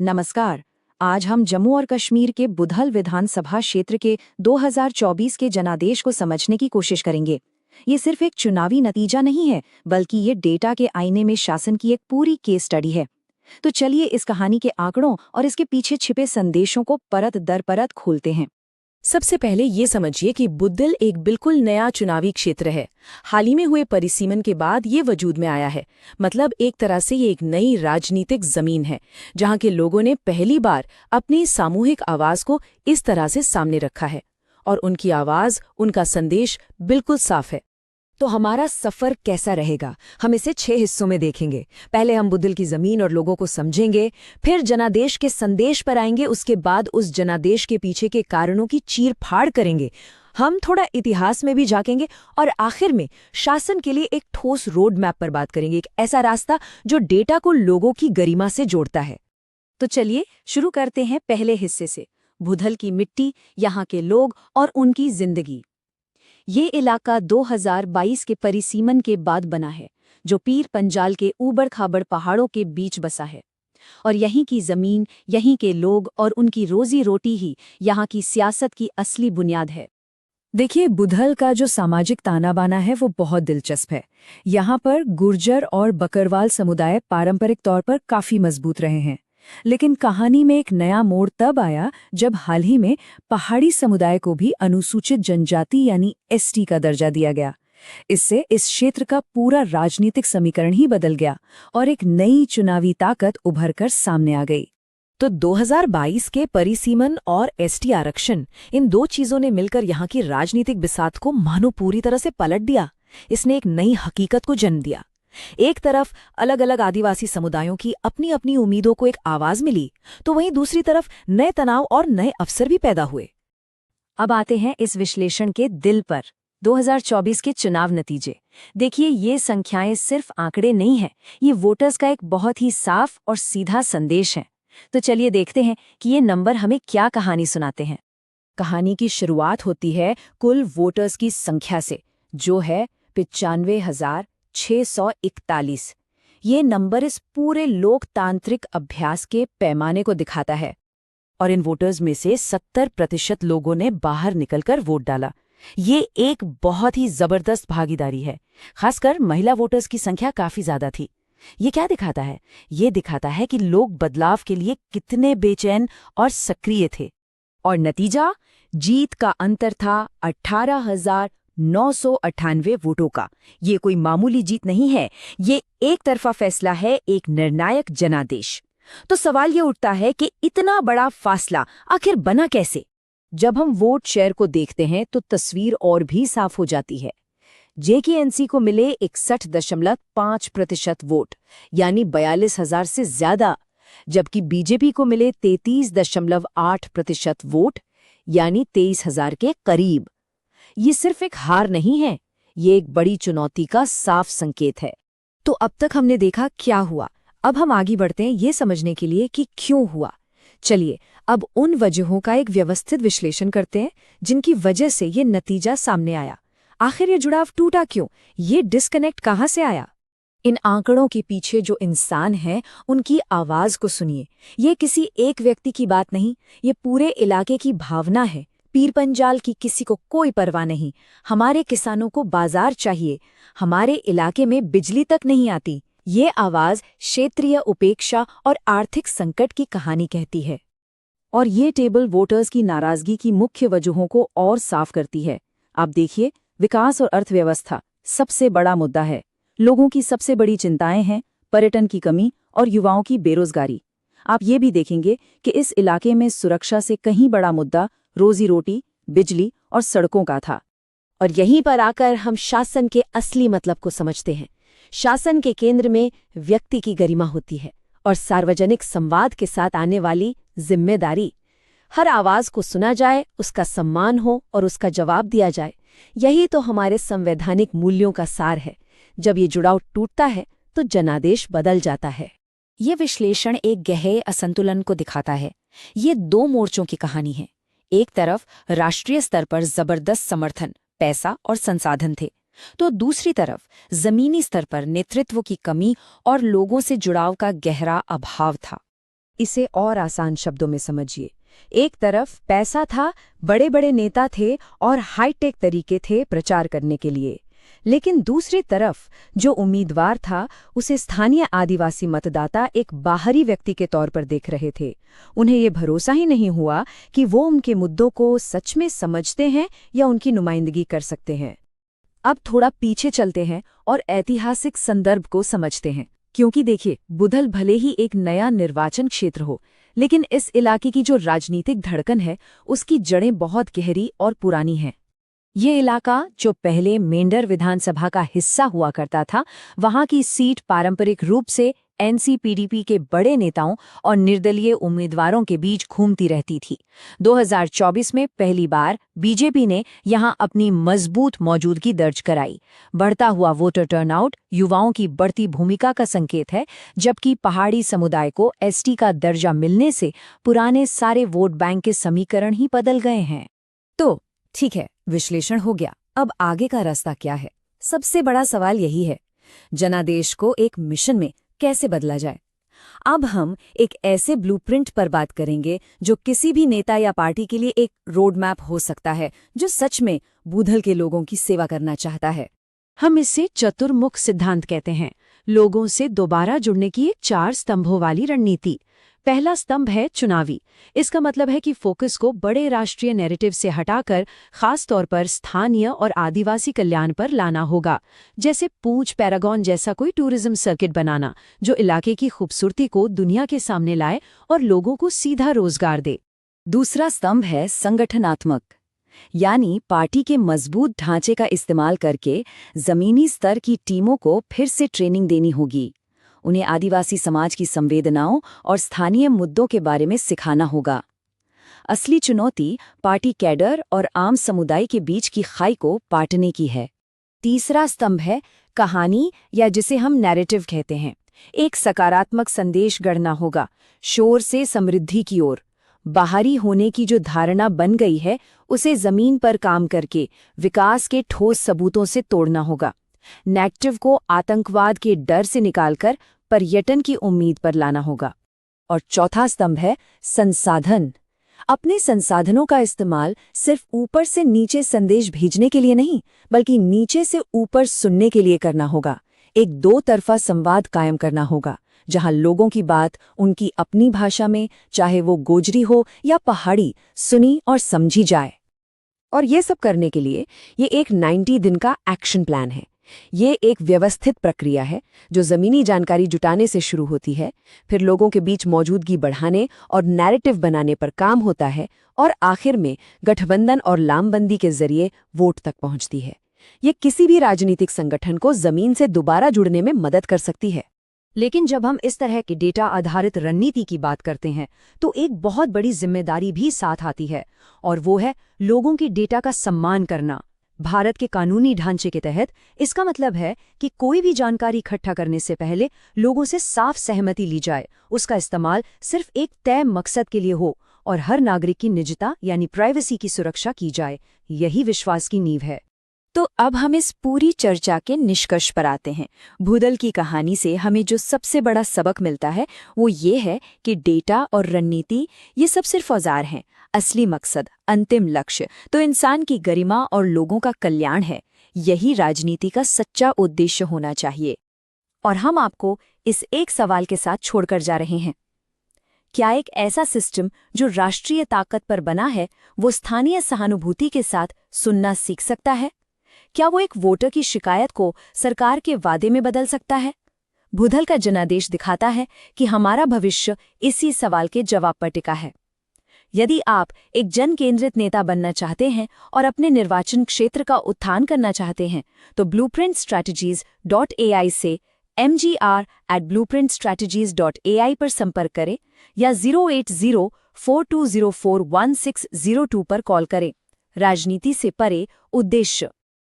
नमस्कार। आज हम जम्मू और कश्मीर के बुधल विधानसभा क्षेत्र के 2024 के जनादेश को समझने की कोशिश करेंगे। ये सिर्फ एक चुनावी नतीजा नहीं है, बल्कि ये डेटा के आईने में शासन की एक पूरी केस स्टडी है। तो चलिए इस कहानी के आंकड़ों और इसके पीछे छिपे संदेशों को परत दर परत खोलते हैं। सबसे पहले ये समझिए कि बुद्दल एक बिल्कुल नया चुनावी क्षेत्र है। हाल ही में हुए परिसीमन के बाद ये वजूद में आया है। मतलब एक तरह से ये एक नई राजनीतिक जमीन है, जहाँ के लोगों ने पहली बार अपनी सामूहिक आवाज को इस तरह से सामने रखा है। और उनकी आवाज, उनका संदेश बिल्कुल साफ है। तो हमारा सफर कैसा रहेगा? हम इसे 6 हिस्सों में देखेंगे। पहले हम बुद्दल की जमीन और लोगों को समझेंगे, फिर जनादेश के संदेश पर आएंगे, उसके बाद उस जनादेश के पीछे के कारणों की चीर फाड़ करेंगे। हम थोड़ा इतिहास में भी झांकेंगे और आखिर में शासन के लिए एक ठोस रोड मैप पर बात करेंगे, एक ऐसा रास्ता जो डेटा को लोगों की गरिमा से जोड़ता है। तो चलिए शुरू करते हैं पहले हिस्से से, बुधल की मिट्टी, यहाँ के लोग और उनकी जिंदगी। ये इलाका 2022 के परिसीमन के बाद बना है, जो पीर पंजाल के ऊबड़ खाबड़ पहाड़ों के बीच बसा है। और यहीं की जमीन, यहीं के लोग और उनकी रोजी रोटी ही यहाँ की सियासत की असली बुनियाद है। देखिए, बुधल का जो सामाजिक ताना बाना है वो बहुत दिलचस्प है। यहाँ पर गुर्जर और बकरवाल समुदाय पारंपरिक तौर पर काफी मजबूत रहे हैं। लेकिन कहानी में एक नया मोड़ तब आया जब हाल ही में पहाड़ी समुदाय को भी अनुसूचित जनजाति यानी एसटी का दर्जा दिया गया। इससे इस क्षेत्र का पूरा राजनीतिक समीकरण ही बदल गया और एक नई चुनावी ताकत उभर कर सामने आ गई। तो 2022 के परिसीमन और एसटी आरक्षण, इन दो चीजों ने मिलकर यहाँ की राजनीतिक बिसात को मानो पूरी तरह से पलट दिया। इसने एक नई हकीकत को जन्म दिया। एक तरफ अलग अलग आदिवासी समुदायों की अपनी अपनी उम्मीदों को एक आवाज मिली, तो वहीं दूसरी तरफ नए तनाव और नए अवसर भी पैदा हुए। अब आते हैं इस विश्लेषण के दिल पर, 2024 के चुनाव नतीजे। देखिए, ये संख्याएं सिर्फ आंकड़े नहीं हैं, ये वोटर्स का एक बहुत ही साफ और सीधा संदेश है। तो चलिए देखते हैं कि ये नंबर हमें क्या कहानी सुनाते हैं। कहानी की शुरुआत होती है कुल वोटर्स की संख्या से, जो है 95,641। ये नंबर इस पूरे लोकतांत्रिक अभ्यास के पैमाने को दिखाता है। और इन वोटर्स में से 70% लोगों ने बाहर निकलकर वोट डाला। ये एक बहुत ही जबरदस्त भागीदारी है। खासकर महिला वोटर्स की संख्या काफी ज्यादा थी। ये क्या दिखाता है? ये दिखाता है कि लोग बदलाव के लिए कितने बेचैन और सक्रिय थे। और नतीजा, जीत का अंतर था 18,998 वोटों का। ये कोई मामूली जीत नहीं है, ये एक तरफा फैसला है, एक निर्णायक जनादेश। तो सवाल ये उठता है कि इतना बड़ा फासला आखिर बना कैसे? जब हम वोट शेयर को देखते हैं तो तस्वीर और भी साफ हो जाती है। जेकेएनसी को मिले 61.5% वोट, यानी 42,000 से ज्यादा, जबकि बीजेपी को मिले 33.8% वोट, यानी 23,000 के करीब। ये सिर्फ एक हार नहीं है, ये एक बड़ी चुनौती का साफ संकेत है। तो अब तक हमने देखा क्या हुआ, अब हम आगे बढ़ते हैं ये समझने के लिए कि क्यों हुआ। चलिए अब उन वजहों का एक व्यवस्थित विश्लेषण करते हैं जिनकी वजह से ये नतीजा सामने आया। आखिर ये जुड़ाव टूटा क्यों? ये डिस्कनेक्ट कहाँ से आया? इन आंकड़ों के पीछे जो इंसान हैं, उनकी आवाज को सुनिए। ये किसी एक व्यक्ति की बात नहीं, ये पूरे इलाके की भावना है। पीर पंजाल की किसी को कोई परवाह नहीं। हमारे किसानों को बाजार चाहिए, हमारे इलाके में बिजली तक नहीं आती। ये आवाज क्षेत्रीय उपेक्षा और आर्थिक संकट की कहानी कहती है। और ये टेबल वोटर्स की नाराजगी की मुख्य वजहों को और साफ करती है। आप देखिए, विकास और अर्थव्यवस्था सबसे बड़ा मुद्दा है। लोगों की सबसे बड़ी चिंताएं हैं पर्यटन की कमी और युवाओं की बेरोजगारी। आप ये भी देखेंगे कि इस इलाके में सुरक्षा से कहीं बड़ा मुद्दा रोजी रोटी, बिजली और सड़कों का था। और यहीं पर आकर हम शासन के असली मतलब को समझते हैं। शासन के केंद्र में व्यक्ति की गरिमा होती है और सार्वजनिक संवाद के साथ आने वाली जिम्मेदारी। हर आवाज को सुना जाए, उसका सम्मान हो और उसका जवाब दिया जाए। यही तो हमारे संवैधानिक मूल्यों का सार है। जब ये जुड़ाव टूटता है तो जनादेश बदल जाता है। ये विश्लेषण एक गहरे असंतुलन को दिखाता है। ये दो मोर्चों की कहानी है। एक तरफ राष्ट्रीय स्तर पर जबरदस्त समर्थन, पैसा और संसाधन थे, तो दूसरी तरफ जमीनी स्तर पर नेतृत्व की कमी और लोगों से जुड़ाव का गहरा अभाव था। इसे और आसान शब्दों में समझिए। एक तरफ पैसा था, बड़े बड़े नेता थे और हाईटेक तरीके थे प्रचार करने के लिए, लेकिन दूसरी तरफ जो उम्मीदवार था उसे स्थानीय आदिवासी मतदाता एक बाहरी व्यक्ति के तौर पर देख रहे थे। उन्हें ये भरोसा ही नहीं हुआ कि वो उनके मुद्दों को सच में समझते हैं या उनकी नुमाइंदगी कर सकते हैं। अब थोड़ा पीछे चलते हैं और ऐतिहासिक संदर्भ को समझते हैं, क्योंकि देखिए, बुधल भले ही एक नया निर्वाचन क्षेत्र हो, लेकिन इस इलाके की जो राजनीतिक धड़कन है उसकी जड़ें बहुत गहरी और पुरानी हैं। ये इलाका, जो पहले मेंढर विधानसभा का हिस्सा हुआ करता था, वहां की सीट पारंपरिक रूप से एनसी-पीडीपी के बड़े नेताओं और निर्दलीय उम्मीदवारों के बीच घूमती रहती थी। 2024 में पहली बार बीजेपी ने यहां अपनी मजबूत मौजूदगी दर्ज कराई। बढ़ता हुआ वोटर टर्नआउट युवाओं की बढ़ती भूमिका का संकेत है, जबकि पहाड़ी समुदाय को एसटी का दर्जा मिलने से पुराने सारे वोट बैंक के समीकरण ही बदल गए हैं। तो ठीक है, विश्लेषण हो गया। अब आगे का रास्ता क्या है? सबसे बड़ा सवाल यही है, जनादेश को एक मिशन में कैसे बदला जाए। अब हम एक ऐसे ब्लूप्रिंट पर बात करेंगे जो किसी भी नेता या पार्टी के लिए एक रोड मैप हो सकता है, जो सच में बूधल के लोगों की सेवा करना चाहता है। हम इसे चतुर्मुख सिद्धांत कहते हैं, लोगों से दोबारा जुड़ने की एक 4 स्तंभों वाली रणनीति। पहला स्तंभ है चुनावी। इसका मतलब है कि फोकस को बड़े राष्ट्रीय नैरेटिव से हटाकर खास तौर पर स्थानीय और आदिवासी कल्याण पर लाना होगा, जैसे पूंछ पैरागॉन जैसा कोई टूरिज्म सर्किट बनाना, जो इलाके की खूबसूरती को दुनिया के सामने लाए और लोगों को सीधा रोजगार दे। दूसरा स्तंभ है संगठनात्मक, यानी पार्टी के मजबूत ढांचे का इस्तेमाल करके जमीनी स्तर की टीमों को फिर से ट्रेनिंग देनी होगी। उन्हें आदिवासी समाज की संवेदनाओं और स्थानीय मुद्दों के बारे में सिखाना होगा। असली चुनौती पार्टी कैडर और आम समुदाय के बीच की खाई को पाटने की है। तीसरा स्तंभ है कहानी, या जिसे हम नैरेटिव कहते हैं। एक सकारात्मक संदेश गढ़ना होगा, शोर से समृद्धि की ओर। बाहरी होने की जो धारणा बन गई है उसे जमीन पर काम करके विकास के ठोस सबूतों से तोड़ना होगा। नेगेटिव को आतंकवाद के डर से निकालकर पर्यटन की उम्मीद पर लाना होगा। और चौथा स्तंभ है संसाधन। अपने संसाधनों का इस्तेमाल सिर्फ ऊपर से नीचे संदेश भेजने के लिए नहीं, बल्कि नीचे से ऊपर सुनने के लिए करना होगा। एक दो तरफा संवाद कायम करना होगा, जहां लोगों की बात उनकी अपनी भाषा में, चाहे वो गोजरी हो या पहाड़ी, सुनी और समझी जाए। और ये सब करने के लिए ये एक 90 दिन का एक्शन प्लान है। ये एक व्यवस्थित प्रक्रिया है जो ज़मीनी जानकारी जुटाने से शुरू होती है, फिर लोगों के बीच मौजूदगी बढ़ाने और नैरेटिव बनाने पर काम होता है, और आखिर में गठबंधन और लामबंदी के जरिए वोट तक पहुंचती है। ये किसी भी राजनीतिक संगठन को जमीन से दोबारा जुड़ने में मदद कर सकती है। लेकिन जब हम इस तरह की डेटा आधारित रणनीति की बात करते हैं तो एक बहुत बड़ी जिम्मेदारी भी साथ आती है, और वो है लोगों की डेटा का सम्मान करना। भारत के कानूनी ढांचे के तहत इसका मतलब है कि कोई भी जानकारी इकट्ठा करने से पहले लोगों से साफ सहमति ली जाए, उसका इस्तेमाल सिर्फ एक तय मकसद के लिए हो और हर नागरिक की निजता यानी प्राइवेसी की सुरक्षा की जाए। यही विश्वास की नींव है। तो अब हम इस पूरी चर्चा के निष्कर्ष पर आते हैं। भूदल की कहानी से हमें जो सबसे बड़ा सबक मिलता है वो ये है कि डेटा और रणनीति ये सब सिर्फ औजार हैं। असली मकसद, अंतिम लक्ष्य तो इंसान की गरिमा और लोगों का कल्याण है। यही राजनीति का सच्चा उद्देश्य होना चाहिए। और हम आपको इस एक सवाल के साथ छोड़कर जा रहे हैं, क्या एक ऐसा सिस्टम जो राष्ट्रीय ताकत पर बना है वो स्थानीय सहानुभूति के साथ सुनना सीख सकता है? क्या वो एक वोटर की शिकायत को सरकार के वादे में बदल सकता है? भूदल का जनादेश दिखाता है कि हमारा भविष्य इसी सवाल के जवाब पर टिका है। यदि आप एक जन केंद्रित नेता बनना चाहते हैं और अपने निर्वाचन क्षेत्र का उत्थान करना चाहते हैं, तो blueprintstrategies.ai से mgr@blueprintstrategies.ai पर संपर्क करें या 08042041602 पर कॉल करें। राजनीति से परे उद्देश्य,